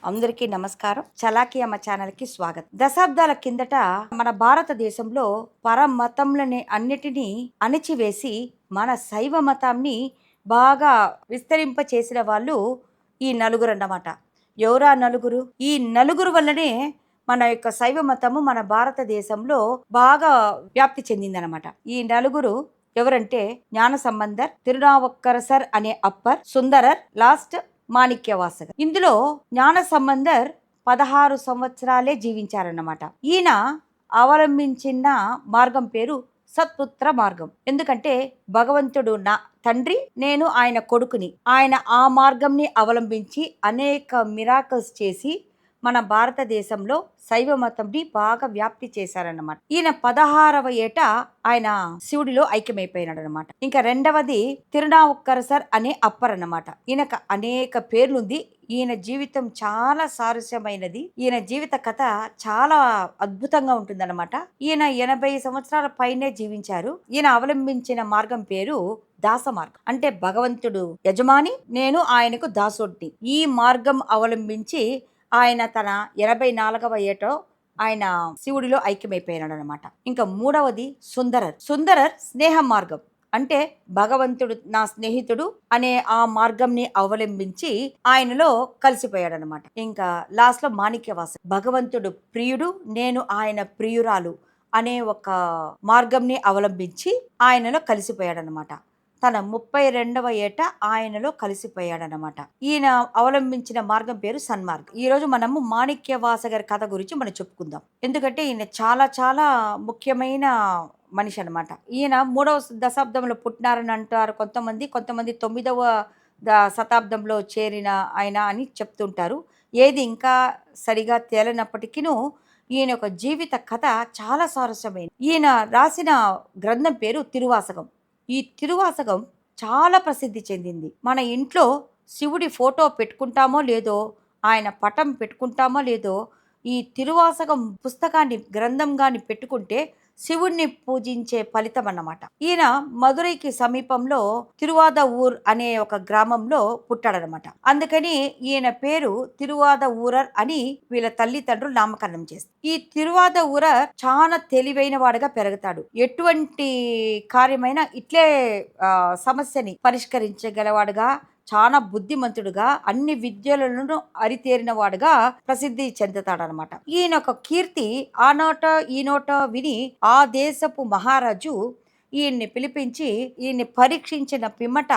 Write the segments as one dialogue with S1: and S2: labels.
S1: అందరికీ నమస్కారం. చలాకీ అమ్మ ఛానల్‌కి స్వాగతం. దశాబ్దాల కిందట మన భారతదేశంలో పరమతములని అన్నిటినీ అణిచివేసి మన శైవ మతాన్ని బాగా విస్తరింప చేసిన వాళ్ళు ఈ నలుగురన్నమాట. ఎవరా నలుగురు? ఈ నలుగురు వల్లనే మన యొక్క శైవ మతము మన భారతదేశంలో బాగా వ్యాప్తి చెందిందనమాట. ఈ నలుగురు ఎవరంటే జ్ఞానసంబంధర్, తిరునావుక్కరసర్ అనే అప్పర్, సుందరర్, లాస్ట్ మాణిక్యవాసగర్. ఇందులో జ్ఞాన సంబంధర్ 16 సంవత్సరాలే జీవించారన్నమాట. ఈయన అవలంబించిన మార్గం పేరు సత్పుత్ర మార్గం. ఎందుకంటే భగవంతుడు నా తండ్రి, నేను ఆయన కొడుకుని. ఆయన ఆ మార్గంని అవలంబించి అనేక మిరాకల్స్ చేసి మన భారతదేశంలో శైవ మతంని బాగా వ్యాప్తి చేశారన్నమాట. ఈయన 16వ ఏట ఆయన శివుడిలో ఐక్యమైపోయినాడు అనమాట. ఇంకా రెండవది తిరునావుక్కరసర్ అనే అప్పర్ అన్నమాట. ఈయనకు అనేక పేర్లుంది. ఈయన జీవితం చాలా సారస్యమైనది. ఈయన జీవిత కథ చాలా అద్భుతంగా ఉంటుందన్నమాట. ఈయన 80 సంవత్సరాల పైనే జీవించారు. ఈయన అవలంబించిన మార్గం పేరు దాస మార్గం. అంటే భగవంతుడు యజమాని, నేను ఆయనకు దాసుడిని. ఈ మార్గం అవలంబించి ఆయన తన 84వ ఏటో ఆయన శివుడిలో ఐక్యమైపోయినాడు అనమాట. ఇంకా మూడవది సుందరర్. సుందరర్ స్నేహ మార్గం. అంటే భగవంతుడు నా స్నేహితుడు అనే ఆ మార్గంని అవలంబించి ఆయనలో కలిసిపోయాడు అనమాట. ఇంకా లాస్ట్ లో మాణిక్యవాస, భగవంతుడు ప్రియుడు, నేను ఆయన ప్రియురాలు అనే ఒక మార్గంని అవలంబించి ఆయనలో కలిసిపోయాడు అనమాట. తన 32వ ఏట ఆయనలో కలిసిపోయాడనమాట. ఈయన అవలంబించిన మార్గం పేరు సన్మార్గం. ఈ రోజు మనము మాణిక్యవాస గారి కథ గురించి మనం చెప్పుకుందాం. ఎందుకంటే ఈయన చాలా చాలా ముఖ్యమైన మనిషి అనమాట. ఈయన 3వ దశాబ్దంలో పుట్టినారని అంటారు కొంతమంది, కొంతమంది 9వ శతాబ్దంలో చేరిన ఆయన అని చెప్తుంటారు. ఏది ఇంకా సరిగా తేలనప్పటికీను ఈయన యొక్క జీవిత కథ చాలా సారస్యమైనది. ఈయన రాసిన గ్రంథం పేరు తిరువాసగం. ఈ తిరువాసగం చాలా ప్రసిద్ధి చెందింది. మన ఇంట్లో శివుడి ఫోటో పెట్టుకుంటామో లేదో, ఆయన పటం పెట్టుకుంటామో లేదో, ఈ తిరువాసగం పుస్తకాన్ని, గ్రంథం గాని పెట్టుకుంటే శివుణ్ణి పూజించే ఫలితం అన్నమాట. ఈయన మదురైకి సమీపంలో తిరువాద ఊర్ అనే ఒక గ్రామంలో పుట్టాడనమాట. అందుకని ఈయన పేరు తిరువాద ఊరర్ అని వీళ్ళ తల్లిదండ్రులు నామకరణం చేస్తారు. ఈ తిరువాద ఊరర్ చాలా తెలివైన వాడుగా పెరుగుతాడు. ఎటువంటి కార్యమైనా ఇట్లే సమస్యని పరిష్కరించగలవాడుగా, చాలా బుద్ధిమంతుడుగా, అన్ని విద్యలను అరితేరిన వాడుగా ప్రసిద్ధి చెందుతాడనమాట. ఈయన ఒక కీర్తి ఆ నోట ఈ నోట విని ఆ దేశపు మహారాజు ఈయన్ని పిలిపించి ఈయన్ని పరీక్షించిన పిమ్మట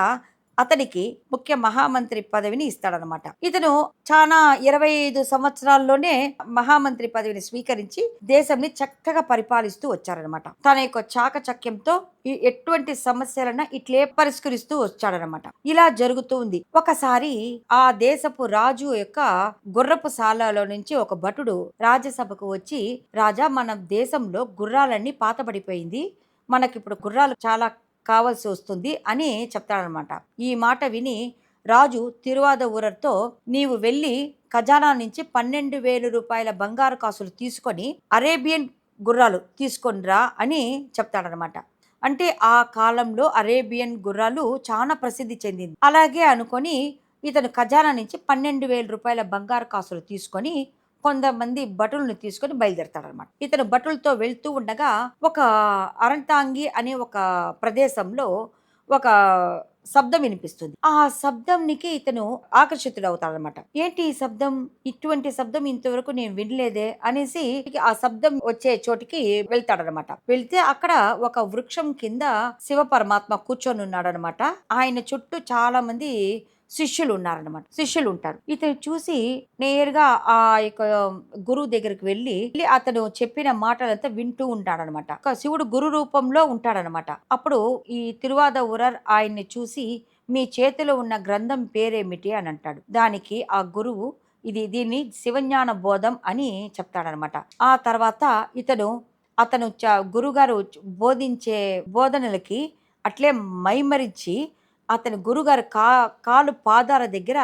S1: అతనికి ముఖ్య మహామంత్రి పదవిని ఇస్తాడనమాట. ఇతను చాలా 25 సంవత్సరాల్లోనే మహామంత్రి పదవిని స్వీకరించి దేశంని చక్కగా పరిపాలిస్తూ వచ్చారనమాట. తన యొక్క చాకచక్యంతో ఎటువంటి సమస్యలన్నా ఇట్లే పరిష్కరిస్తూ వచ్చాడనమాట. ఇలా జరుగుతూ ఉంది. ఒకసారి ఆ దేశపు రాజు యొక్క గుర్రపు శాలలో నుంచి ఒక భటుడు రాజ్యసభకు వచ్చి, రాజా, మన దేశంలో గుర్రాలన్నీ పాతబడిపోయింది, మనకిప్పుడు గుర్రాలు చాలా కావాల్సి వస్తుంది అని చెప్తాడనమాట. ఈ మాట విని రాజు తిరువాద ఊరర్తో, నీవు వెళ్ళి ఖజానా నుంచి 12,000 రూపాయల బంగారు కాసులు తీసుకొని అరేబియన్ గుర్రాలు తీసుకొనిరా అని చెప్తాడనమాట. అంటే ఆ కాలంలో అరేబియన్ గుర్రాలు చాలా ప్రసిద్ధి చెందింది. అలాగే అనుకొని ఇతను ఖజానా నుంచి 12,000 రూపాయల బంగారు కాసులు తీసుకొని కొంతమంది భటులను తీసుకొని బయలుదేరతాడనమాట. ఇతను భటులతో వెళ్తూ ఉండగా ఒక అరంతాంగి అనే ఒక ప్రదేశంలో ఒక శబ్దం వినిపిస్తుంది. ఆ శబ్దంనికి ఇతను ఆకర్షితుడవుతాడనమాట. ఏంటి ఈ శబ్దం? ఇటువంటి శబ్దం ఇంతవరకు నేను వినలేదే అనేసి ఆ శబ్దం వచ్చే చోటికి వెళ్తాడనమాట. వెళ్తే అక్కడ ఒక వృక్షం కింద శివ పరమాత్మ కూర్చొని ఉన్నాడనమాట. ఆయన చుట్టూ చాలా మంది శిష్యులు ఉంటారు. ఇతను చూసి నేరుగా ఆ యొక్క గురువు దగ్గరికి వెళ్ళి అతను చెప్పిన మాటలంతా వింటూ ఉంటాడనమాట. శివుడు గురు రూపంలో ఉంటాడనమాట. అప్పుడు ఈ తిరువాద ఊరర్ ఆయన్ని చూసి, మీ చేతిలో ఉన్న గ్రంథం పేరేమిటి అని అంటాడు. దానికి ఆ గురువు, దీన్ని శివజ్ఞాన బోధం అని చెప్తాడనమాట. ఆ తర్వాత అతను గురుగారు బోధించే బోధనలకి అట్లే మైమరిచి అతని గురుగారు కాలు పాదాల దగ్గర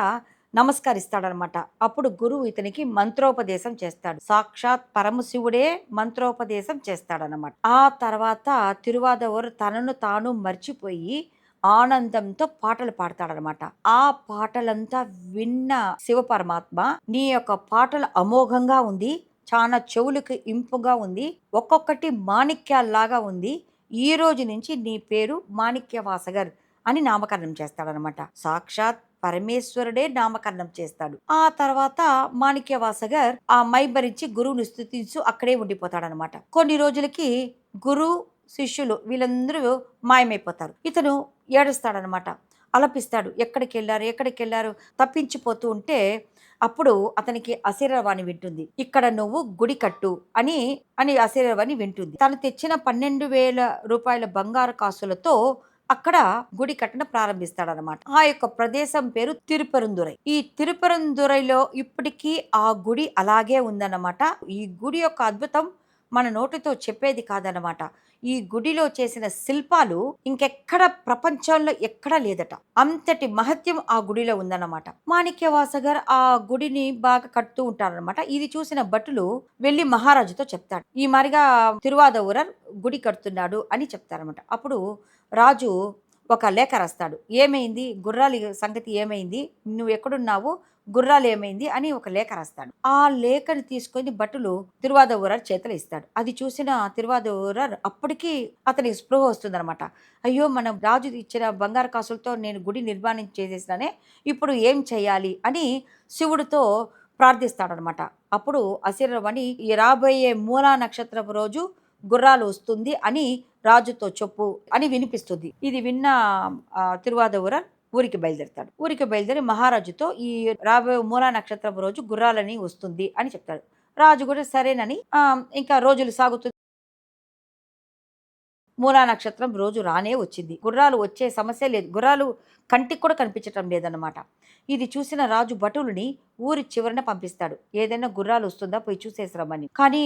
S1: నమస్కరిస్తాడనమాట. అప్పుడు గురువు ఇతనికి మంత్రోపదేశం చేస్తాడు. సాక్షాత్ పరమశివుడే మంత్రోపదేశం చేస్తాడనమాట. ఆ తర్వాత తిరువాద ఊరు తనను తాను మర్చిపోయి ఆనందంతో పాటలు పాడతాడనమాట. ఆ పాటలంతా విన్న శివపరమాత్మ, నీ యొక్క పాటలు అమోఘంగా ఉంది. చాలా చెవులకు ఇంపుగా ఉంది. ఒక్కొక్కటి మాణిక్యాల్లాగా ఉంది. ఈ రోజు నుంచి నీ పేరు మాణిక్యవాసగర్ అని నామకరణం చేస్తాడనమాట. సాక్షాత్ పరమేశ్వరుడే నామకరణం చేస్తాడు. ఆ తర్వాత మాణిక్యవాసగర్ ఆ మైమరిచి గురువుని స్తుతిస్తూ అక్కడే ఉండిపోతాడనమాట. కొన్ని రోజులకి గురువు, శిష్యులు వీళ్ళందరూ మాయమైపోతారు. ఇతను ఏడుస్తాడనమాట. అలపిస్తాడు. ఎక్కడికెళ్లారు? ఎక్కడికెళ్లారు? తప్పించిపోతూ ఉంటే అప్పుడు అతనికి అశరీరవాణి వింటుంది. ఇక్కడ నువ్వు గుడి కట్టు అని అశరీరవాణి వింటుంది. తను తెచ్చిన 12,000 బంగారు కాసులతో అక్కడ గుడి కట్టడం ప్రారంభిస్తాడనమాట. ఆ యొక్క ప్రదేశం పేరు తిరుపరందురై. ఈ తిరుపరందురైలో ఇప్పటికీ ఆ గుడి అలాగే ఉందన్నమాట. ఈ గుడి యొక్క అద్భుతం మన నోటితో చెప్పేది కాదనమాట. ఈ గుడిలో చేసిన శిల్పాలు ఇంకెక్కడ ప్రపంచంలో ఎక్కడా లేదట. అంతటి మహత్యం ఆ గుడిలో ఉందన్నమాట. మాణిక్యవాసగర్ ఆ గుడిని బాగా కడుతూ ఉంటారనమాట. ఇది చూసిన భటులు వెళ్లి మహారాజుతో చెప్తాడు. ఈ మరిగా తిరువాదవురర్ గుడి కడుతున్నాడు అని చెప్తారనమాట. అప్పుడు రాజు ఒక లేఖ రాస్తాడు. ఏమైంది? గుర్రాలి సంగతి ఏమైంది? నువ్వు ఎక్కడున్నావు? గుర్రాలు ఏమైంది అని ఒక లేఖ రాస్తాడు. ఆ లేఖని తీసుకొని భటులు తిరువాదవురర్ చేతులు ఇస్తాడు. అది చూసిన తిరువాదవురర్ అప్పటికి అతనికి స్పృహ వస్తుందన్నమాట. అయ్యో, మన రాజు ఇచ్చిన బంగారు కాసులతో నేను గుడి నిర్మాణం చేసేసినానే, ఇప్పుడు ఏం చేయాలి అని శివుడితో ప్రార్థిస్తాడనమాట. అప్పుడు అశరీరవాణి ఈ రాబోయే మూలా నక్షత్రపు రోజు గుర్రాలు వస్తుంది అని రాజుతో చెప్పు అని వినిపిస్తుంది. ఇది విన్న తిరువాదవురర్ ఊరికి బయలుదేరుతాడు. ఊరికి బయలుదేరి మహారాజుతో ఈ రాబోయే మూలా నక్షత్రపు రోజు గుర్రాలని వస్తుంది అని చెప్తాడు. రాజు కూడా సరేనని ఇంకా రోజులు సాగుతుంది. మూలా నక్షత్రం రోజు రానే వచ్చింది. గుర్రాలు వచ్చే సమస్య లేదు. గుర్రాలు కంటికి కూడా కనిపించటం లేదన్నమాట. ఇది చూసిన రాజు భటులని ఊరి చివరన పంపిస్తాడు. ఏదైనా గుర్రాలు వస్తుందా పోయి చూసేసిరమ్మని. కానీ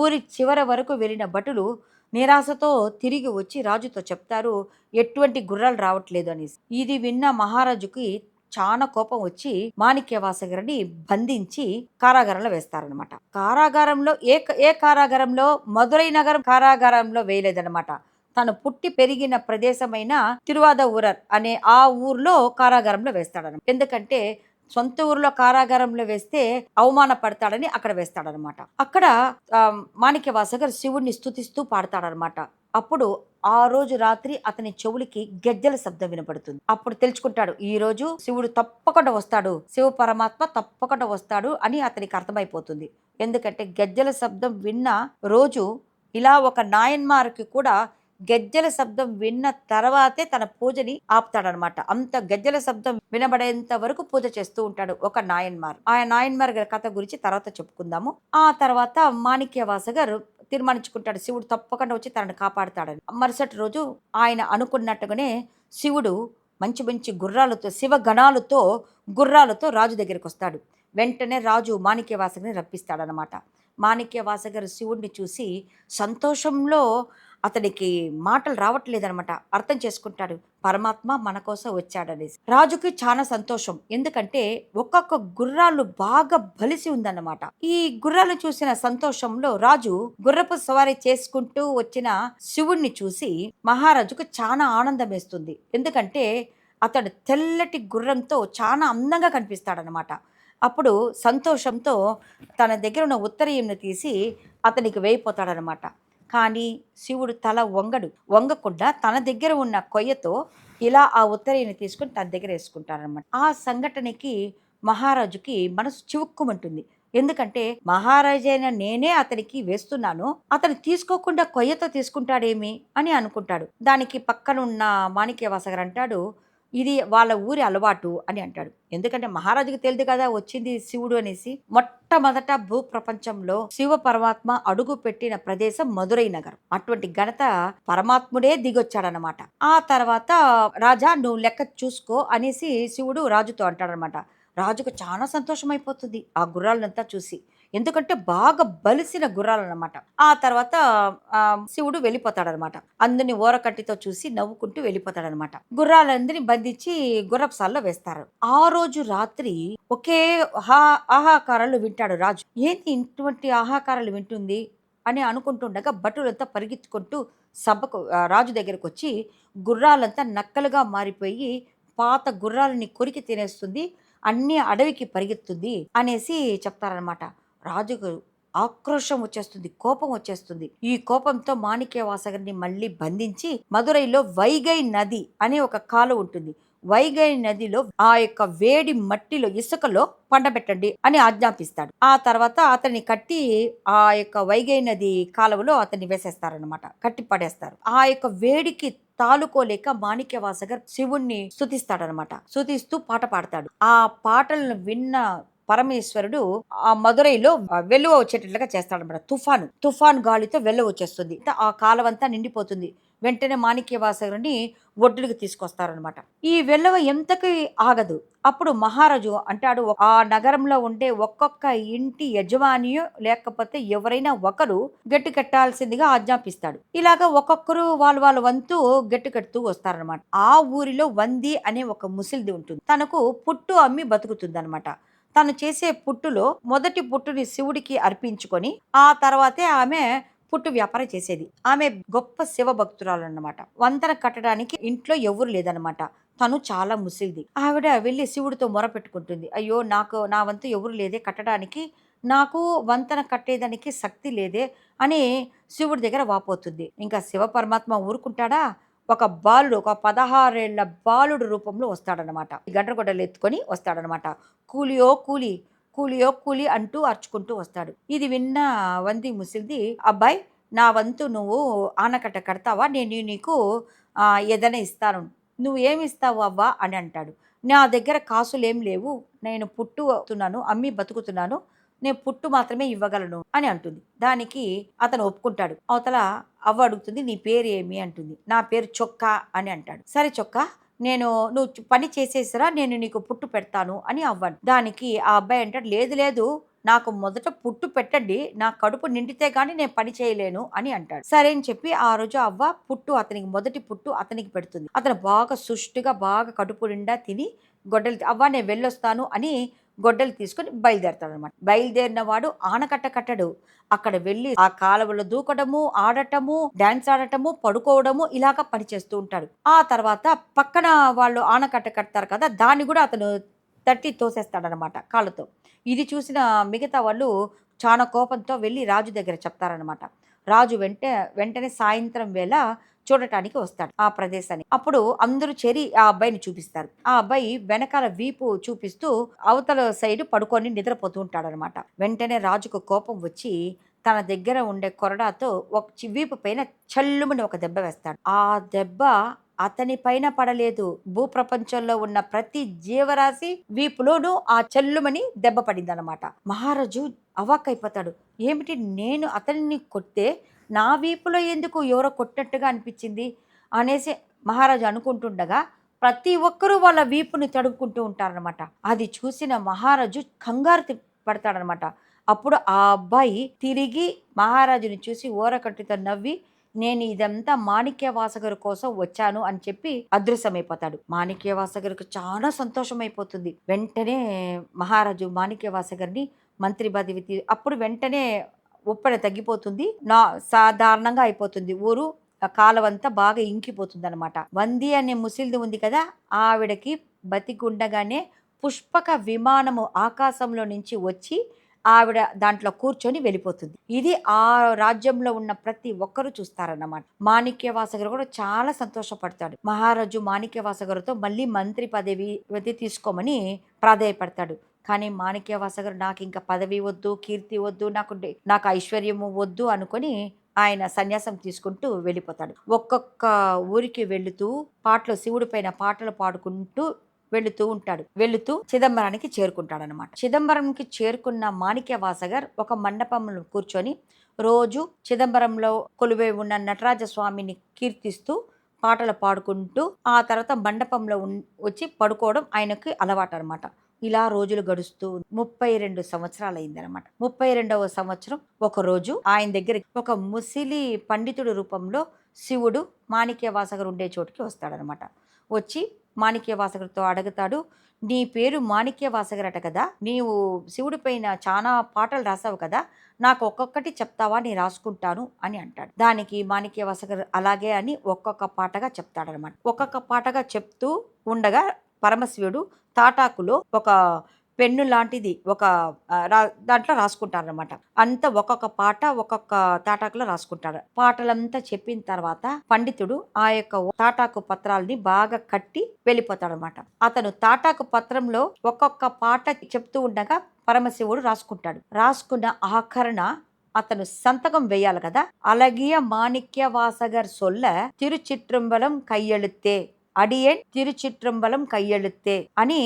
S1: ఊరి చివర వరకు వెళ్ళిన భటులు నిరాశతో తిరిగి వచ్చి రాజుతో చెప్తారు, ఎటువంటి గుర్రాలు రావట్లేదు అనేసి. ఇది విన్న మహారాజుకి చాలా కోపం వచ్చి మాణిక్యవాసగరిని బంధించి కారాగారంలో వేస్తారనమాట. కారాగారంలో ఏ కారాగారంలో? మధురై నగరం కారాగారంలో వేయలేదనమాట. తను పుట్టి పెరిగిన ప్రదేశమైన తిరువాదవురర్ అనే ఆ ఊర్లో కారాగారంలో వేస్తాడనమాట. ఎందుకంటే సొంత ఊర్లో కారాగారంలో వేస్తే అవమానపడతాడని అక్కడ వేస్తాడనమాట. అక్కడ మాణిక్యవాసగర్ శివుణ్ణి స్తుతిస్తూ పాడతాడనమాట. అప్పుడు ఆ రోజు రాత్రి అతని చెవులకి గెజ్జల శబ్దం వినపడుతుంది. అప్పుడు తెలుసుకుంటాడు, ఈ రోజు శివుడు తప్పకుండా వస్తాడు, శివ పరమాత్మ తప్పకుండా వస్తాడు అని అతనికి అర్థమైపోతుంది. ఎందుకంటే గెజ్జల శబ్దం విన్న రోజు ఇలా ఒక నాయన్మార్కి కూడా గెజ్జల శబ్దం విన్న తర్వాతే తన పూజని ఆపుతాడనమాట. అంత గెజ్జల శబ్దం వినబడేంత వరకు పూజ చేస్తూ ఉంటాడు ఒక నాయన్మార్. ఆ నాయన్మార్ గారి కథ గురించి తర్వాత చెప్పుకుందాము. ఆ తర్వాత మాణిక్యవాసగర్ తీర్మానించుకుంటాడు, శివుడు తప్పకుండా వచ్చి తనని కాపాడుతాడని. మరుసటి రోజు ఆయన అనుకున్నట్టుగానే శివుడు మంచి మంచి గుర్రాలతో, శివగణాలతో గుర్రాలతో రాజు దగ్గరికి వస్తాడు. వెంటనే రాజు మాణిక్యవాసగర్ని రప్పిస్తాడనమాట. మాణిక్యవాసగర్ శివుడిని చూసి సంతోషంలో అతనికి మాటలు రావట్లేదనమాట. అర్థం చేసుకుంటాడు, పరమాత్మ మన కోసం వచ్చాడనేసి. రాజుకి చాలా సంతోషం. ఎందుకంటే ఒక్కొక్క గుర్రాలు బాగా బలిసి ఉందన్నమాట. ఈ గుర్రాలు చూసిన సంతోషంలో రాజు గుర్రపు సవారీ చేసుకుంటూ వచ్చిన శివుణ్ణి చూసి మహారాజుకు చాలా ఆనందం వేస్తుంది. ఎందుకంటే అతడు తెల్లటి గుర్రంతో చాలా అందంగా కనిపిస్తాడనమాట. అప్పుడు సంతోషంతో తన దగ్గర ఉన్న ఉత్తరీయంను తీసి అతనికి వేయిపోతాడనమాట. కానీ శివుడు తల వంగకుండా తన దగ్గర ఉన్న కొయ్యతో ఇలా ఆ ఉత్తరీయని తీసుకుని తన దగ్గర వేసుకుంటారనమాట. ఆ సంఘటనకి మహారాజుకి మనసు చివుక్కుమంటుంది. ఎందుకంటే మహారాజైన నేనే అతనికి వేస్తున్నాను, అతను తీసుకోకుండా కొయ్యతో తీసుకుంటాడేమి అని అనుకుంటాడు. దానికి పక్కనున్న మాణిక్యవాసగర్ అంటాడు, ఇది వాళ్ళ ఊరి అలవాటు అని అంటాడు. ఎందుకంటే మహారాజుకి తెలియదు కదా వచ్చింది శివుడు అనేసి. మొట్టమొదట భూ ప్రపంచంలో శివ పరమాత్మ అడుగు పెట్టిన ప్రదేశం మధురై నగరం. అటువంటి ఘనత పరమాత్ముడే దిగొచ్చాడనమాట. ఆ తర్వాత రాజా నువ్వు లెక్క చూసుకో అనేసి శివుడు రాజుతో అంటాడనమాట. రాజుకు చాలా సంతోషం అయిపోతుంది ఆ గుర్రాలంతా చూసి. ఎందుకంటే బాగా బలిసిన గుర్రాలు అనమాట. ఆ తర్వాత శివుడు వెళ్ళిపోతాడనమాట. అందరిని ఓరకట్టితో చూసి నవ్వుకుంటూ వెళ్ళిపోతాడనమాట. గుర్రాలందరినీ బంధించి గుర్రపుసాల్లో వేస్తారు. ఆ రోజు రాత్రి ఒకే ఆహాకారాలు వింటాడు రాజు. ఏంటి ఇటువంటి ఆహాకారాలు వింటుంది అని అనుకుంటుండగా భటులంతా పరిగెత్తుకుంటూ సభకు రాజు దగ్గరకు వచ్చి గుర్రాలంతా నక్కలుగా మారిపోయి పాత గుర్రాలని కొరికి తినేస్తుంది, అన్ని అడవికి పరిగెత్తుంది అనేసి చెప్తారనమాట. రాజుకు ఆక్రోశం వచ్చేస్తుంది, కోపం వచ్చేస్తుంది. ఈ కోపంతో మాణిక్యవాసగర్ని మళ్ళీ బంధించి మదురైలో వైగై నది అనే ఒక కాలువ ఉంటుంది. వైగై నదిలో ఆ యొక్క వేడి మట్టిలో ఇసుకలో పండబెట్టండి అని ఆజ్ఞాపిస్తాడు. ఆ తర్వాత అతన్ని కట్టి ఆ యొక్క వైగై నది కాలువలో అతన్ని వేసేస్తారనమాట, కట్టి పడేస్తారు. ఆ యొక్క వేడికి తాలుకోలేక మాణిక్యవాసగర్ శివుణ్ణి స్తుతిస్తాడనమాట. స్తుతిస్తూ పాట పాడతాడు. ఆ పాటలను విన్న పరమేశ్వరుడు ఆ మదురైలో వెల్లువ వచ్చేటట్లుగా చేస్తాడనమాట. తుఫాను గాలితో వెల్లువ వచ్చేస్తుంది. ఆ కాలవంతా నిండిపోతుంది. వెంటనే మాణిక్యవాసగుని ఒడ్డులకు తీసుకొస్తారనమాట. ఈ వెల్లువ ఎంతకి ఆగదు. అప్పుడు మహారాజు అంటాడు, ఆ నగరంలో ఉండే ఒక్కొక్క ఇంటి యజమానియో లేకపోతే ఎవరైనా ఒకరు గట్టి కట్టాల్సిందిగా ఆజ్ఞాపిస్తాడు. ఇలాగా ఒక్కొక్కరు వాళ్ళ వంతు గట్టి కడుతూ వస్తారనమాట. ఆ ఊరిలో వంది అనే ఒక ముసిల్ది ఉంటుంది. తనకు పుట్టు అమ్మి బతుకుతుంది అనమాట. తను చేసే పుట్టులో మొదటి పుట్టుని శివుడికి అర్పించుకొని ఆ తర్వాతే ఆమె పుట్టు వ్యాపారం చేసేది. ఆమె గొప్ప శివభక్తురాలు అన్నమాట. వంతెన కట్టడానికి ఇంట్లో ఎవరు లేదనమాట. తను చాలా ముసిల్ది. ఆవిడ వెళ్ళి శివుడితో మొర పెట్టుకుంటుంది. అయ్యో, నా వంతు ఎవరు లేదే కట్టడానికి, నాకు వంతెన కట్టేదానికి శక్తి లేదే అని శివుడి దగ్గర వాపోతుంది. ఇంకా శివ పరమాత్మ ఊరుకుంటాడా? ఒక బాలుడు, ఒక 16 ఏళ్ల బాలుడు రూపంలో వస్తాడనమాట. గండ్రగొడ్డలు ఎత్తుకొని వస్తాడనమాట. కూలియో కూలి, కూలియో కూలి అంటూ అరుచుకుంటూ వస్తాడు. ఇది విన్న వంది ముసిల్ది, అబ్బాయి, నా వంతు నువ్వు ఆనకట్ట కడతావా, నేను నీకు ఏదైనా ఇస్తాను, నువ్వు ఏమి ఇస్తావు అవ్వా అని అంటాడు. నా దగ్గర కాసులేం లేవు, నేను పుట్టుతున్నాను, అమ్మి బతుకుతున్నాను, నేను పుట్టు మాత్రమే ఇవ్వగలను అని అంటుంది. దానికి అతను ఒప్పుకుంటాడు. అవతల అవ్వ అడుగుతుంది, నీ పేరు ఏమి అంటుంది. నా పేరు చొక్కా అని అంటాడు. సరే చొక్కా, నువ్వు పని చేసేసిరా, నేను నీకు పుట్టు పెడతాను అని అవ్వను. దానికి ఆ అబ్బాయి అంటాడు, లేదు లేదు, నాకు మొదట పుట్టు పెట్టండి, నా కడుపు నిండితే గానీ నేను పని చేయలేను అని అంటాడు. సరే అని చెప్పి ఆ రోజు అవ్వ మొదటి పుట్టు అతనికి పెడుతుంది. అతను బాగా సుష్టుగా బాగా కడుపు నిండా తిని గొడ్డలు, అవ్వ నేను వెళ్ళొస్తాను అని గొడ్డలు తీసుకొని బయలుదేరతాడు అనమాట. బయలుదేరిన వాడు ఆనకట్ట కట్టడు. అక్కడ వెళ్ళి ఆ కాలువలో దూకడము, ఆడటము, డాన్స్ ఆడటము, పడుకోవడము ఇలాగా పని చేస్తూ ఉంటాడు. ఆ తర్వాత పక్కన వాళ్ళు ఆనకట్ట కడతారు కదా, దాన్ని కూడా అతను తట్టి తోసేస్తాడనమాట కాళ్ళతో. ఇది చూసిన మిగతా వాళ్ళు చాలా కోపంతో వెళ్ళి రాజు దగ్గర చెప్తారనమాట. రాజు వెంటనే సాయంత్రం వేళ చూడటానికి వస్తాడు ఆ ప్రదేశాన్ని. అప్పుడు అందరూ చేరి ఆ అబ్బాయిని చూపిస్తారు. ఆ అబ్బాయి వెనకాల వీపు చూపిస్తూ అవతల సైడ్ పడుకొని నిద్రపోతూ ఉంటాడనమాట. వెంటనే రాజుకు కోపం వచ్చి తన దగ్గర ఉండే కొరడాతో ఒక వీపు పైన చల్లుమని ఒక దెబ్బ వేస్తాడు. ఆ దెబ్బ అతని పైన పడలేదు, భూప్రపంచంలో ఉన్న ప్రతి జీవరాశి వీపులోనూ ఆ చెల్లుమని దెబ్బ పడింది అనమాట. మహారాజు అవాక్కైపోతాడు. ఏమిటి, నేను అతనిని కొట్టే నా వీపులో ఎందుకు ఎవరో కొట్టినట్టుగా అనిపించింది అనేసి మహారాజు అనుకుంటుండగా ప్రతి ఒక్కరూ వాళ్ళ వీపుని తడుపుకుంటూ ఉంటారనమాట. అది చూసిన మహారాజు కంగారు పడతాడనమాట. అప్పుడు ఆ అబ్బాయి తిరిగి మహారాజుని చూసి ఓరకట్టుతో నవ్వి, నేను ఇదంతా మాణిక్యవాసగరు కోసం వచ్చాను అని చెప్పి అదృశ్యమైపోతాడు. మాణిక్యవాసగరికి చాలా సంతోషమైపోతుంది. వెంటనే మహారాజు మాణిక్యవాసగరిని మంత్రి పదవి అప్పుడు వెంటనే ఉప్పెన తగ్గిపోతుంది. సాధారణంగా అయిపోతుంది. ఊరు కాలవంతా బాగా ఇంకిపోతుంది అనమాట. వంది అనే ముసిల్ది ఉంది కదా, ఆవిడకి బతికుండగానే పుష్పక విమానము ఆకాశంలో నుంచి వచ్చి ఆవిడ దాంట్లో కూర్చొని వెళ్ళిపోతుంది. ఇది ఆ రాజ్యంలో ఉన్న ప్రతి ఒక్కరూ చూస్తారన్నమాట. మాణిక్యవాసగరు కూడా చాలా సంతోషపడతాడు. మహారాజు మాణిక్యవాసగరుతో మళ్ళీ మంత్రి పదవి తీసుకోమని ప్రాధేయపడతాడు. కానీ మాణిక్యవాసగరు నాకు ఇంకా పదవి వద్దు, కీర్తి వద్దు, నాకు ఐశ్వర్యము వద్దు అనుకొని ఆయన సన్యాసం తీసుకుంటూ వెళ్ళిపోతాడు. ఒక్కొక్క ఊరికి వెళుతూ శివుడి పైన పాటలు పాడుకుంటూ వెళుతూ ఉంటాడు. వెళుతూ చిదంబరానికి చేరుకుంటాడనమాట. చిదంబరంకి చేరుకున్న మాణిక్యవాసగర్ ఒక మండపంలో కూర్చొని రోజు చిదంబరంలో కొలువై ఉన్న నటరాజ స్వామిని కీర్తిస్తూ పాటలు పాడుకుంటూ ఆ తర్వాత మండపంలో వచ్చి పడుకోవడం ఆయనకి అలవాటు అనమాట. ఇలా రోజులు గడుస్తూ 32 సంవత్సరాలు అయిందనమాట. 32వ సంవత్సరం ఒక రోజు ఆయన దగ్గర ఒక ముసిలి పండితుడి రూపంలో శివుడు మాణిక్యవాసగర్ ఉండే చోటుకి వస్తాడనమాట. వచ్చి మాణిక్యవాసగర్తో అడుగుతాడు, నీ పేరు మాణిక్యవాసగర్ అట కదా, నీవు శివుడి పైన చాలా పాటలు రాసావు కదా, నాకు ఒక్కొక్కటి చెప్తావా, నేను రాసుకుంటాను అని అంటాడు. దానికి మాణిక్యవాసగర్ అలాగే అని ఒక్కొక్క పాటగా చెప్తాడనమాట. ఒక్కొక్క పాటగా చెప్తూ ఉండగా పరమశివుడు తాటాకులో ఒక పెన్ను లాంటిది ఒక దాంట్లో రాసుకుంటారనమాట. అంతా ఒక్కొక్క పాట ఒక్కొక్క తాటాకులో రాసుకుంటాడు. పాటలంతా చెప్పిన తర్వాత పండితుడు ఆ యొక్క తాటాకు పత్రాలని బాగా కట్టి వెళ్ళిపోతాడనమాట. అతను తాటాకు పత్రంలో ఒక్కొక్క పాట చెప్తూ ఉండగా పరమశివుడు రాసుకుంటాడు. రాసుకున్న ఆఖరణ అతను సంతకం వేయాలి కదా. అలగియ మాణిక్య వాసగర్ సొల్ల తిరుచిట్రంబలం కయ్యెళుత్తే, అడియన్ తిరుచిట్రంబలం కయ్యెళుత్తే అని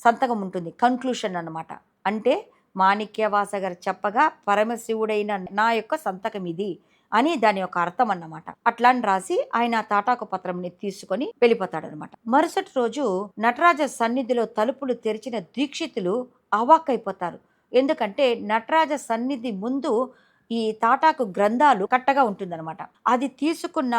S1: సంతకం ఉంటుంది. కన్క్లూషన్ అన్నమాట. అంటే మాణిక్యవాసగర్ చెప్పగా పరమశివుడైన నా యొక్క సంతకం ఇది అని దాని యొక్క అర్థం అన్నమాట. అట్లా అని రాసి ఆయన తాటాకు పత్రంని తీసుకొని వెళ్ళిపోతాడనమాట. మరుసటి రోజు నటరాజ సన్నిధిలో తలుపులు తెరిచిన దీక్షితులు అవాక్కైపోతారు. ఎందుకంటే నటరాజ సన్నిధి ముందు ఈ తాటాకు గ్రంథాలు కట్టగా ఉంటుందన్నమాట. అది తీసుకున్న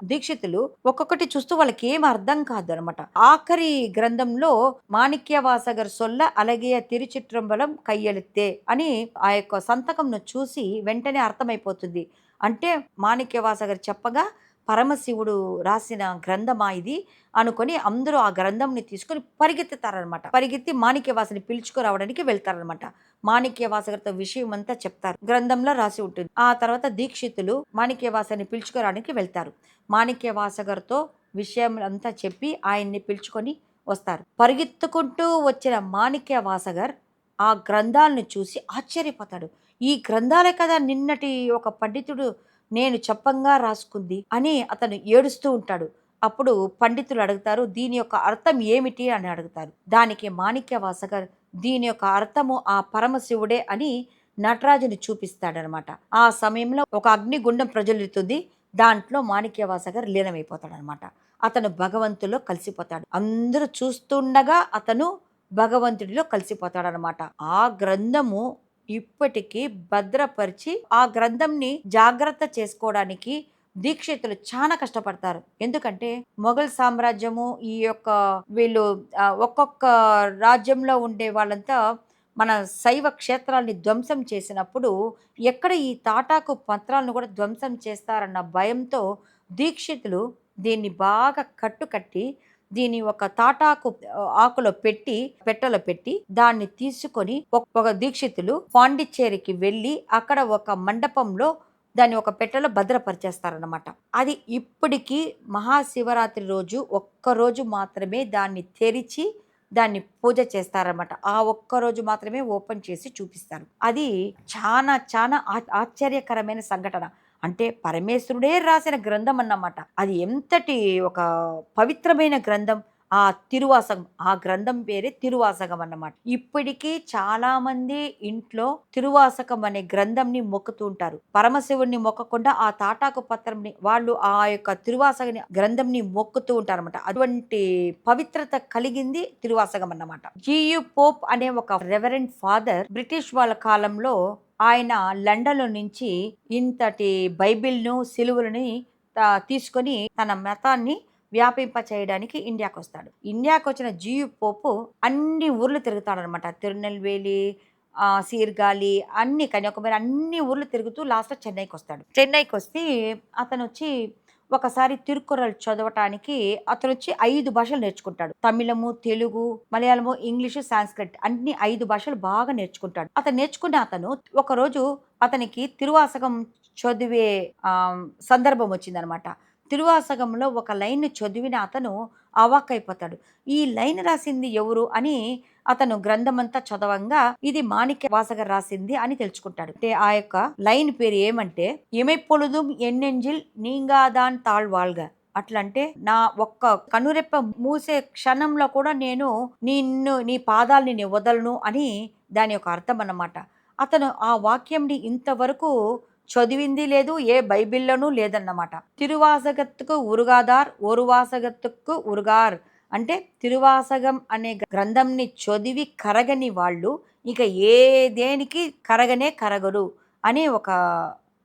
S1: దీక్షితులు ఒక్కొక్కటి చూస్తూ వాళ్ళకి ఏం అర్థం కాదు అనమాట. ఆఖరి గ్రంథంలో మాణిక్యవాసగర్ సొల్ల అలాగే తిరుచిట్రంబలం కయ్యెళుత్తే అని ఆ యొక్క సంతకంను చూసి వెంటనే అర్థమైపోతుంది. అంటే మాణిక్యవాసగర్ చెప్పగా పరమశివుడు రాసిన గ్రంథమా ఇది అనుకొని అందరూ ఆ గ్రంథంని తీసుకొని పరిగెత్తుతారనమాట. పరిగెత్తి మాణిక్యవాసని పిలుచుకురావడానికి వెళ్తారనమాట. మాణిక్యవాసగర్తో విషయం అంతా చెప్తారు. గ్రంథంలో రాసి ఉంటుంది. ఆ తర్వాత దీక్షితులు మాణిక్యవాసని పిలుచుకురావడానికి వెళ్తారు. మాణిక్యవాసగర్తో విషయం అంతా చెప్పి ఆయన్ని పిలుచుకొని వస్తారు. పరిగెత్తుకుంటూ వచ్చిన మాణిక్యవాసగర్ ఆ గ్రంథాలను చూసి ఆశ్చర్యపోతాడు. ఈ గ్రంథాలే కదా నిన్నటి ఒక పండితుడు నేను చెప్పంగా రాసుకుంది అని అతను ఏడుస్తూ ఉంటాడు. అప్పుడు పండితులు అడుగుతారు, దీని యొక్క అర్థం ఏమిటి అని అడుగుతారు. దానికి మాణిక్యవాసగర్ దీని యొక్క అర్థము ఆ పరమశివుడే అని నటరాజుని చూపిస్తాడనమాట. ఆ సమయంలో ఒక అగ్నిగుండం ప్రజ్వలిస్తుంది. దాంట్లో మాణిక్యవాసగర్ లీనమైపోతాడనమాట. అతను భగవంతులో కలిసిపోతాడు. అందరూ చూస్తుండగా అతను భగవంతుడిలో కలిసిపోతాడనమాట. ఆ గ్రంథము ఇప్పటికీ భద్రపరిచి ఆ గ్రంథంని జాగ్రత్త చేసుకోవడానికి దీక్షితులు చాలా కష్టపడతారు. ఎందుకంటే మొఘల్ సామ్రాజ్యము ఈ యొక్క వీళ్ళు ఒక్కొక్క రాజ్యంలో ఉండే వాళ్ళంతా మన శైవ క్షేత్రాల్ని ధ్వంసం చేసినప్పుడు ఎక్కడ ఈ తాటాకు పత్రాలను కూడా ధ్వంసం చేస్తారన్న భయంతో దీక్షితులు దీన్ని బాగా కట్టుకట్టి దీని ఒక తాటాకు ఆకులో పెట్టి పెట్టెలో పెట్టి దాన్ని తీసుకొని ఒక దీక్షితులు పాండిచ్చేరికి వెళ్ళి అక్కడ ఒక మండపంలో దాన్ని ఒక పెట్టెలో భద్రపరిచేస్తారన్నమాట. అది ఇప్పటికీ మహాశివరాత్రి రోజు ఒక్కరోజు మాత్రమే దాన్ని తెరిచి దాన్ని పూజ చేస్తారన్నమాట. ఆ ఒక్కరోజు మాత్రమే ఓపెన్ చేసి చూపిస్తారు. అది చాలా చాలా ఆశ్చర్యకరమైన సంఘటన. అంటే పరమేశ్వరుడే రాసిన గ్రంథం అన్నమాట. అది ఎంతటి ఒక పవిత్రమైన గ్రంథం. ఆ తిరువాసగం, ఆ గ్రంథం పేరే తిరువాసగం అన్నమాట. ఇప్పటికీ చాలా మంది ఇంట్లో తిరువాసకం అనే గ్రంథంని మొక్కుతూ ఉంటారు. పరమశివుడిని మొక్కకుండా ఆ తాటాకు పత్రంని వాళ్ళు ఆ యొక్క తిరువాసగని గ్రంథంని మొక్కుతూ ఉంటారన్నమాట. అటువంటి పవిత్రత కలిగింది తిరువాసగం అన్నమాట. జియు పోప్ అనే ఒక రెవరెండ్ ఫాదర్ బ్రిటిష్ వాళ్ళ కాలంలో ఆయన లండన్లో నుంచి ఇంతటి బైబిల్ను సిలువలని తీసుకొని తన మతాన్ని వ్యాపింప చేయడానికి ఇండియాకి వస్తాడు. ఇండియాకి వచ్చిన జియు పోపు అన్ని ఊర్లు తిరుగుతాడనమాట. తిరునెల్వేలి, సీర్గాలి, అన్ని కన్యాకుమారి అన్ని ఊర్లు తిరుగుతూ లాస్ట్ చెన్నైకి వస్తాడు. చెన్నైకి వస్తే అతను వచ్చి ఒకసారి తిరుక్కురల్ చదవటానికి అతను వచ్చి 5 భాషలు నేర్చుకుంటాడు. తమిళము, తెలుగు, మలయాళము, ఇంగ్లీషు, సాంస్క్రిట్ అన్ని 5 భాషలు బాగా నేర్చుకుంటాడు. అతను నేర్చుకున్న అతను ఒకరోజు అతనికి తిరువాసకం చదివే సందర్భం వచ్చిందనమాట. తిరువాసకంలో ఒక లైన్ చదివిన అతను అవాక్కైపోతాడు. ఈ లైన్ రాసింది ఎవరు అని అతను గ్రంథమంతా చదవంగా ఇది మాణిక్యవాసగర్ రాసింది అని తెలుసుకుంటాడు. అంటే ఆ యొక్క లైన్ పేరు ఏమంటే ఎమెప్పొழுதும் ఎన్నెంజిల్ నీంగాదాన్ తాళ్వాల్గ. అట్లంటే నా ఒక్క కనురెప్ప మూసే క్షణంలో కూడా నేను నీ పాదాలని నేను వదలను అని దాని యొక్క అర్థం అన్నమాట. అతను ఆ వాక్యంని ఇంతవరకు చదివింది లేదు, ఏ బైబిల్లోనూ లేదన్నమాట. తిరువాసగత్తుకు ఉరుగాదార్, ఓరువాసగత్తుకు ఉరుగార్ అంటే తిరువాసగం అనే గ్రంథంని చదివి కరగని వాళ్ళు ఇక ఏ దేనికి కరగనే కరగరు అనే ఒక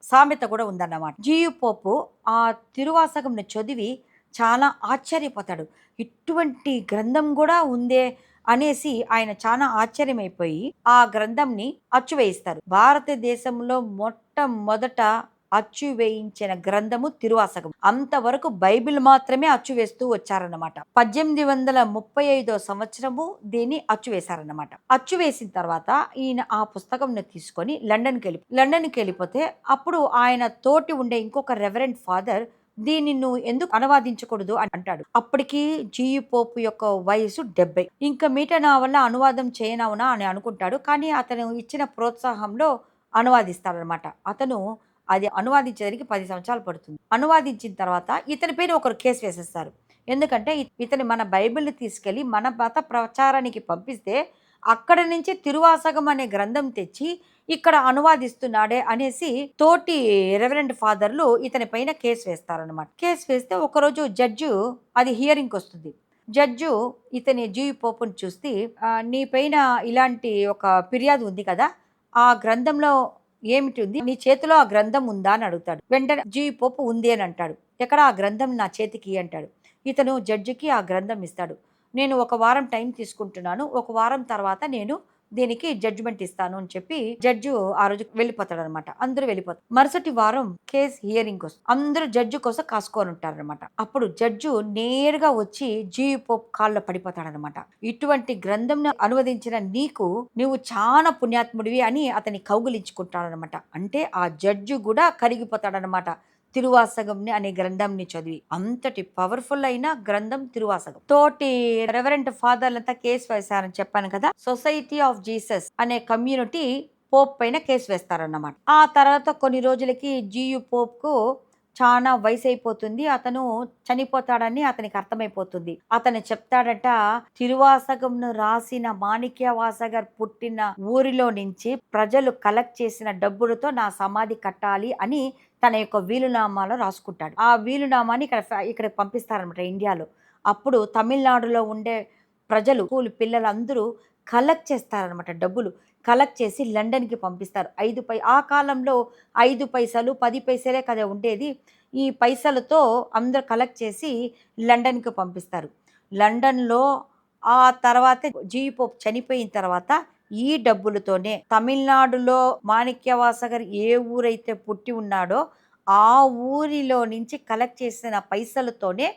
S1: సామెత కూడా ఉందన్నమాట. జియు పోపు ఆ తిరువాసకంని చదివి చాలా ఆశ్చర్యపోతాడు. ఇటువంటి గ్రంథం గూడా ఉందే అనేసి ఆయన చాలా ఆశ్చర్యమైపోయి, ఆ గ్రంథంని అచ్చు వేయిస్తారు. భారతదేశంలో మొట్టమొదట అచ్చు వేయించిన గ్రంథము తిరువాసగం. అంతవరకు బైబిల్ మాత్రమే అచ్చు వేస్తూ వచ్చారన్నమాట. 1835 సంవత్సరము దీన్ని అచ్చు వేశారన్నమాట. అచ్చు వేసిన తర్వాత ఈయన ఆ పుస్తకంను తీసుకొని లండన్‌కెళ్ళిపోతే అప్పుడు ఆయన తోటి ఉండే ఇంకొక రెవరెండ్ ఫాదర్ దీన్ని నువ్వు ఎందుకు అనువాదించకూడదు అని అంటాడు. అప్పటికి జీయు పోపు యొక్క వయసు 70. ఇంక మీట నా వల్ల అనువాదం చేయనవునా అని అనుకుంటాడు. కానీ అతను ఇచ్చిన ప్రోత్సాహంలో అనువాదిస్తాడనమాట. అతను అది అనువాదించేదానికి 10 సంవత్సరాలు పడుతుంది. అనువాదించిన తర్వాత ఇతని పైన ఒకరు కేసు వేసేస్తారు. ఎందుకంటే ఇతను మన బైబిల్‌ని తీసుకెళ్ళి మన మత ప్రచారానికి పంపిస్తే అక్కడి నుంచి తిరువాసగం అనే గ్రంథం తెచ్చి ఇక్కడ అనువాదిస్తున్నాడే అనేసి తోటి రెవరెండ్ ఫాదర్లు ఇతని పైన కేసు వేస్తారనమాట. కేసు వేస్తే ఒకరోజు జడ్జు అది హియరింగ్‌కి వస్తుంది. జడ్జు ఇతని జీవి పోపుని చూసి నీ పైన ఇలాంటి ఒక ఫిర్యాదు ఉంది కదా! ఆ గ్రంథంలో ఏమిటి ఉంది? నీ చేతిలో ఆ గ్రంథం ఉందా అని అడుగుతాడు. వెంటనే జీవి పోపు ఉంది అని అంటాడు. ఎక్కడ ఆ గ్రంథం నా చేతికి అంటాడు. ఇతను జడ్జికి ఆ గ్రంథం ఇస్తాడు. నేను ఒక వారం టైం తీసుకుంటున్నాను. ఒక వారం తర్వాత నేను దీనికి జడ్జిమెంట్ ఇస్తాను అని చెప్పి జడ్జు ఆ రోజు వెళ్ళిపోతాడనమాట. అందరూ వెళ్ళిపోతారు. మరుసటి వారం కేస్ హియరింగ్ వస్తుంది. అందరూ జడ్జి కోసం కాసుకొని ఉంటారనమాట. అప్పుడు జడ్జు నేరుగా వచ్చి జీవి పోప్ కాళ్ళలో పడిపోతాడనమాట. ఇటువంటి గ్రంథంను అనువదించిన నీకు నువ్వు చాలా పుణ్యాత్ముడివి అని అతని కౌగులించుకుంటాడనమాట. అంటే ఆ జడ్జు కూడా కరిగిపోతాడనమాట. తిరువాసగంని అనే గ్రంథంని చదివి. అంతటి పవర్ఫుల్ అయిన గ్రంథం తిరువాసగం. తోటి రెవరెంట్ ఫాదర్లంతా కేసు వేశారని చెప్పాను కదా. సొసైటీ ఆఫ్ జీసస్ అనే కమ్యూనిటీ పోప్ పైన కేసు వేస్తారన్నమాట. ఆ తర్వాత కొన్ని రోజులకి జీయు పోప్కు చాలా వయసు అయిపోతుంది. అతను చనిపోతాడని అతనికి అర్థమైపోతుంది. అతను చెప్తాడట, తిరువాసగంను రాసిన మాణిక్యవాసగర్ పుట్టిన ఊరిలో నుంచి ప్రజలు కలెక్ట్ చేసిన డబ్బులతో నా సమాధి కట్టాలి అని తన యొక్క వీలునామాలో రాసుకుంటాడు. ఆ వీలునామాని ఇక్కడ పంపిస్తారనమాట ఇండియాలో. అప్పుడు తమిళనాడులో ఉండే ప్రజలు స్కూల్ పిల్లలందరూ కలెక్ట్ చేస్తారనమాట. డబ్బులు కలెక్ట్ చేసి లండన్‌కి పంపిస్తారు. ఆ కాలంలో 5 పైసలు, 10 పైసలే కదా ఉండేది. ఈ పైసలతో అందరూ కలెక్ట్ చేసి లండన్‌కి పంపిస్తారు. లండన్‌లో ఆ తర్వాత జీవి పోప్ చనిపోయిన తర్వాత ఈ డబ్బులతోనే తమిళనాడులో మాణిక్యవాసగర్ ఏ ఊరైతే పుట్టి ఉన్నాడో ఆ ఊరిలో నుంచి కలెక్ట్ చేసిన పైసలతోనే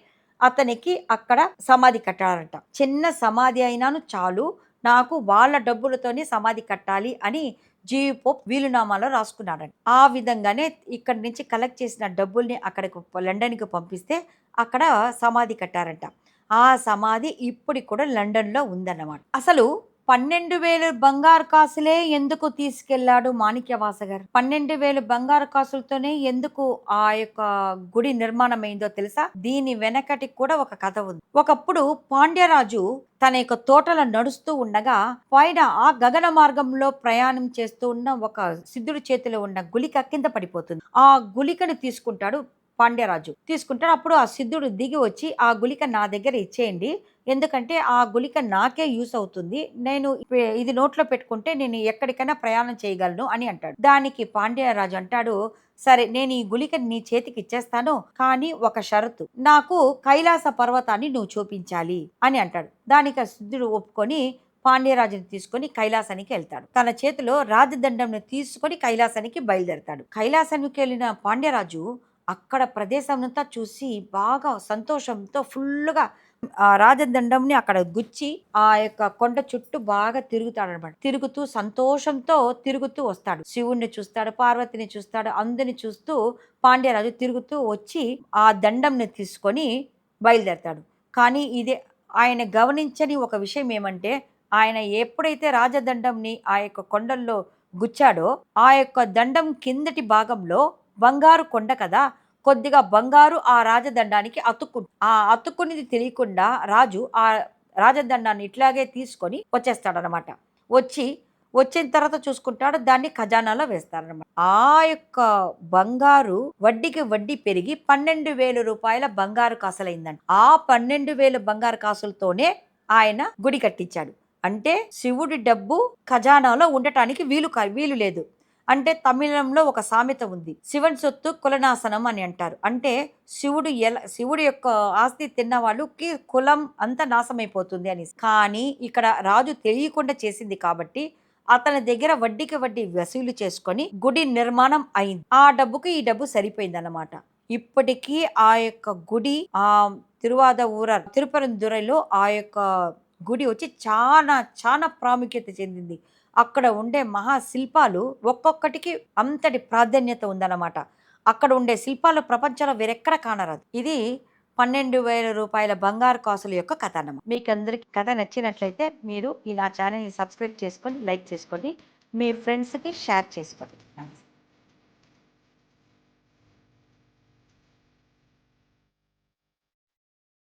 S1: అతనికి అక్కడ సమాధి కట్టారట. చిన్న సమాధి అయినాను చాలు, నాకు వాళ్ళ డబ్బులతోనే సమాధి కట్టాలి అని జీవి పోప్ వీలునామాలో రాసుకున్నాడట. ఆ విధంగానే ఇక్కడి నుంచి కలెక్ట్ చేసిన డబ్బుల్ని అక్కడికి లండన్‌కి పంపిస్తే అక్కడ సమాధి కట్టారంట. ఆ సమాధి ఇప్పటికి కూడా లండన్‌లో ఉందన్నమాట. అసలు 12,000 బంగారు కాసులే ఎందుకు తీసుకెళ్లాడు మాణిక్యవాసగర్? 12,000 బంగారు కాసులతోనే ఎందుకు ఆ యొక్క గుడి నిర్మాణమైందో తెలుసా? దీని వెనకటి కూడా ఒక కథ ఉంది. ఒకప్పుడు పాండ్యరాజు తన యొక్క తోటలో నడుస్తూ ఉండగా పైన ఆ గగన మార్గంలో ప్రయాణం చేస్తూ ఉన్న ఒక సిద్ధుడి చేతిలో ఉన్న గుళిక కింద పడిపోతుంది. ఆ గుళికను తీసుకుంటాడు పాండ్యరాజు. తీసుకుంటాడు. అప్పుడు ఆ సిద్ధుడు దిగి వచ్చి ఆ గుళిక నా దగ్గర ఇచ్చేయండి, ఎందుకంటే ఆ గుళిక నాకే యూస్ అవుతుంది, నేను ఇది నోట్లో పెట్టుకుంటే నేను ఎక్కడికైనా ప్రయాణం చేయగలను అని అంటాడు. దానికి పాండ్యరాజు అంటాడు, సరే నేను ఈ గుళిక నీ చేతికి ఇచ్చేస్తాను, కానీ ఒక షరతు, నాకు కైలాస పర్వతాన్ని నువ్వు చూపించాలి అని అంటాడు. దానికి ఆ సిద్ధుడు ఒప్పుకొని పాండ్యరాజుని తీసుకొని కైలాసానికి వెళ్తాడు. తన చేతిలో రాజదండంను తీసుకొని కైలాసానికి బయలుదేరతాడు. కైలాసానికి వెళ్ళిన పాండ్యరాజు అక్కడ ప్రదేశం అంతా చూసి బాగా సంతోషంతో ఫుల్గా ఆ రాజదండంని అక్కడ గుచ్చి ఆ యొక్క కొండ చుట్టూ బాగా తిరుగుతాడనమాట. తిరుగుతూ సంతోషంతో తిరుగుతూ వస్తాడు. శివుణ్ణి చూస్తాడు, పార్వతిని చూస్తాడు, అందరిని చూస్తూ పాండ్యరాజు తిరుగుతూ వచ్చి ఆ దండంని తీసుకొని బయలుదేరతాడు. కానీ ఇదే ఆయన గమనించని ఒక విషయం ఏమంటే, ఆయన ఎప్పుడైతే రాజదండంని ఆ యొక్క కొండల్లో గుచ్చాడో ఆ యొక్క దండం కిందటి భాగంలో బంగారు కొండ కదా, కొద్దిగా బంగారు ఆ రాజదండానికి అతుక్కునేది తెలియకుండా రాజు ఆ రాజదండాన్ని ఇట్లాగే తీసుకొని వచ్చేస్తాడనమాట. వచ్చిన తర్వాత చూసుకుంటాడు, దాన్ని ఖజానాలో వేస్తారనమాట. ఆ యొక్క బంగారు వడ్డీకి వడ్డీ పెరిగి 12,000 రూపాయల బంగారు కాసులైందండి. ఆ 12,000 బంగారు కాసులతోనే ఆయన గుడి కట్టించాడు. అంటే శివుడి డబ్బు ఖజానాలో ఉండటానికి వీలు లేదు. అంటే తమిళంలో ఒక సామెత ఉంది, శివుని సొత్తు కులనాశనం అని అంటారు. అంటే శివుడు యొక్క ఆస్తి తిన్న వాళ్ళకి కులం అంతా నాశమైపోతుంది అని. కానీ ఇక్కడ రాజు తెలియకుండా చేసింది కాబట్టి అతని దగ్గర వడ్డీకి వడ్డీ వసూలు చేసుకొని గుడి నిర్మాణం అయింది. ఆ డబ్బుకి ఈ డబ్బు సరిపోయింది అన్నమాట. ఇప్పటికీ ఆ యొక్క గుడి తిరుపరందురైలో ఆ యొక్క గుడి వచ్చి చాలా చాలా ప్రాముఖ్యత చెందింది. అక్కడ ఉండే మహాశిల్పాలు ఒక్కొక్కటికి అంతటి ప్రాధాన్యత ఉందన్నమాట. అక్కడ ఉండే శిల్పాలు ప్రపంచంలో వేరెక్కడ కానరాదు. ఇది 12,000 రూపాయల బంగారు కాసుల యొక్క కథ అన్నమాట. మీకు అందరికి కథ నచ్చినట్లయితే మీరు ఈ నా ఛానల్ని సబ్స్క్రైబ్ చేసుకొని, లైక్ చేసుకోండి, మీ ఫ్రెండ్స్కి షేర్ చేసుకోండి.